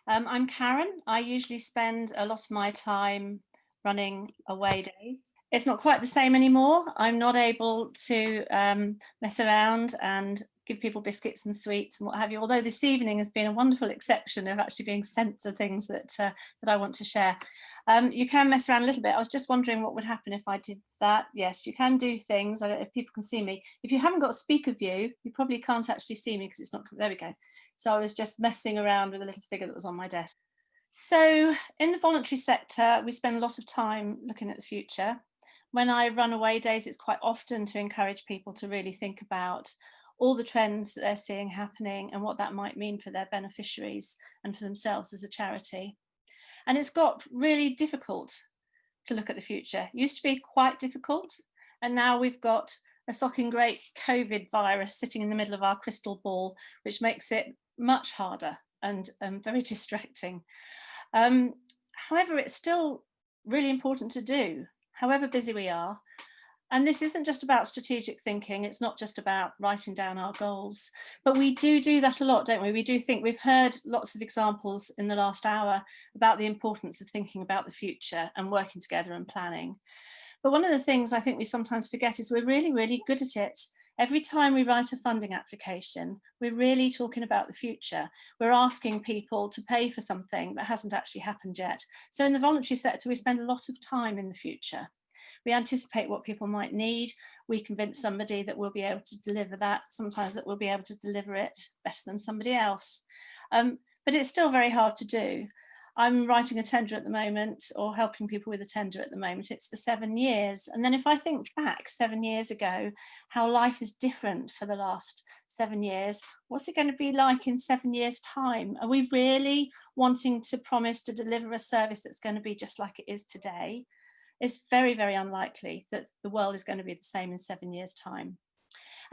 I'm Karen. I usually spend a lot of my time running away days. It's not quite the same anymore. I'm not able to mess around and give people biscuits and sweets and what have you. Although this evening has been a wonderful exception of actually being sent to things that I want to share. You can mess around a little bit. I was just wondering what would happen if I did that. Yes, you can do things. I don't know if people can see me. If you haven't got speaker view, you probably can't actually see me because it's not. There we go. So I was just messing around with a little figure that was on my desk. So in the voluntary sector, we spend a lot of time looking at the future. When I run away days, it's quite often to encourage people to really think about all the trends that they're seeing happening and what that might mean for their beneficiaries and for themselves as a charity. And it's got really difficult to look at the future. It used to be quite difficult, and now we've got a socking great COVID virus sitting in the middle of our crystal ball, which makes it much harder and very distracting. Um, However, it's still really important to do, however busy we are. And this isn't just about strategic thinking. It's not just about writing down our goals, but we do that a lot, don't we? We do think we've heard lots of examples in the last hour about the importance of thinking about the future and working together and planning. But one of the things I think we sometimes forget is we're really, really good at it. Every time we write a funding application, we're really talking about the future. We're asking people to pay for something that hasn't actually happened yet. So in the voluntary sector, we spend a lot of time in the future. We anticipate what people might need. We convince somebody that we'll be able to deliver that, sometimes that we'll be able to deliver it better than somebody else. But it's still very hard to do. I'm writing a tender at the moment, or helping people with a tender at the moment. It's for 7 years. And then if I think back 7 years ago, how life is different for the last 7 years, what's it going to be like in 7 years' time? Are we really wanting to promise to deliver a service that's going to be just like it is today? It's very, very unlikely that the world is going to be the same in 7 years' time.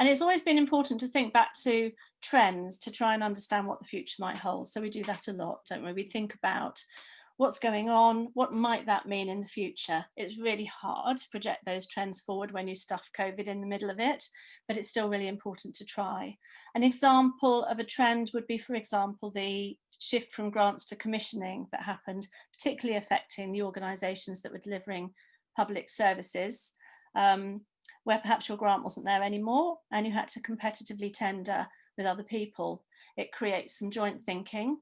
And it's always been important to think back to trends to try and understand what the future might hold. So we do that a lot, don't we? We think about what's going on, what might that mean in the future? It's really hard to project those trends forward when you stuff COVID in the middle of it, but it's still really important to try. An example of a trend would be, for example, the shift from grants to commissioning that happened, particularly affecting the organisations that were delivering public services. Where perhaps your grant wasn't there anymore and you had to competitively tender with other people. It creates some joint thinking.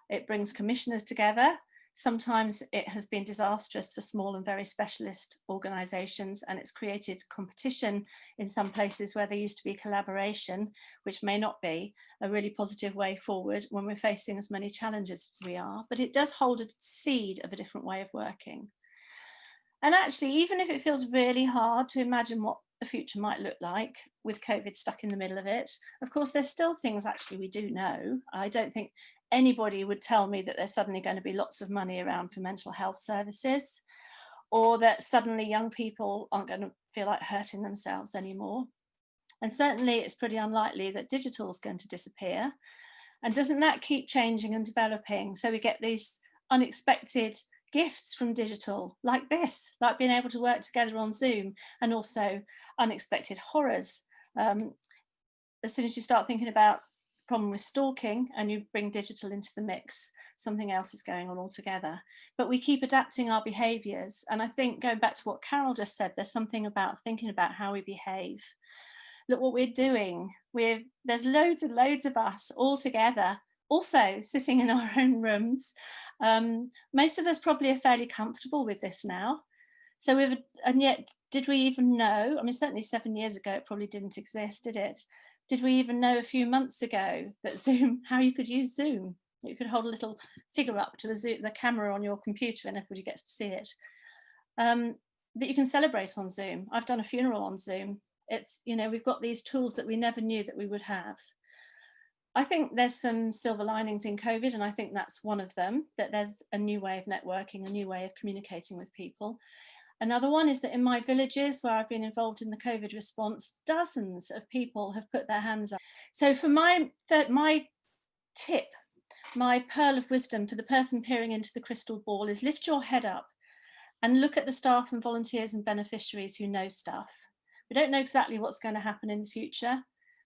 It brings commissioners together. Sometimes it has been disastrous for small and very specialist organisations, and it's created competition in some places where there used to be collaboration, which may not be a really positive way forward when we're facing as many challenges as we are. But it does hold a seed of a different way of working. And actually, even if it feels really hard to imagine what the future might look like with COVID stuck in the middle of it, of course, there's still things actually we do know. I don't think anybody would tell me that there's suddenly going to be lots of money around for mental health services, or that suddenly young people aren't going to feel like hurting themselves anymore. And certainly it's pretty unlikely that digital is going to disappear. And doesn't that keep changing and developing? So we get these unexpected gifts from digital, like this, like being able to work together on Zoom, and also unexpected horrors. As soon as you start thinking about the problem with stalking and you bring digital into the mix, something else is going on altogether. But we keep adapting our behaviours. And I think, going back to what Carol just said, there's something about thinking about how we behave. Look what we're doing. There's loads and loads of us all together, also sitting in our own rooms. Most of us probably are fairly comfortable with this now. And yet, did we even know? I mean, certainly 7 years ago, it probably didn't exist, did it? Did we even know a few months ago that Zoom, how you could use Zoom? You could hold a little figure up to the camera on your computer and everybody gets to see it. That you can celebrate on Zoom. I've done a funeral on Zoom. We've got these tools that we never knew that we would have. I think there's some silver linings in COVID, and I think that's one of them, that there's a new way of networking, a new way of communicating with people. Another one is that in my villages where I've been involved in the COVID response, dozens of people have put their hands up. So for my tip, my pearl of wisdom for the person peering into the crystal ball is lift your head up and look at the staff and volunteers and beneficiaries who know stuff. We don't know exactly what's going to happen in the future,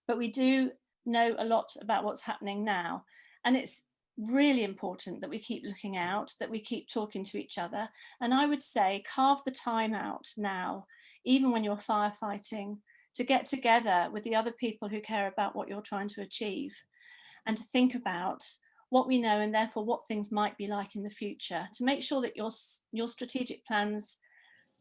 but we do know a lot about what's happening now. And it's really important that we keep looking out, that we keep talking to each other. And I would say carve the time out now, even when you're firefighting, to get together with the other people who care about what you're trying to achieve and to think about what we know and therefore what things might be like in the future, to make sure that your strategic plans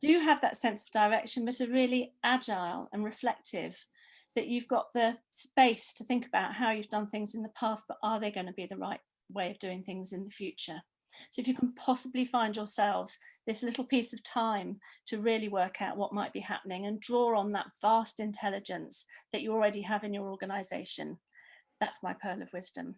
do have that sense of direction, but are really agile and reflective, that you've got the space to think about how you've done things in the past, but are they going to be the right way of doing things in the future? So if you can possibly find yourselves this little piece of time to really work out what might be happening and draw on that vast intelligence that you already have in your organization, that's my pearl of wisdom.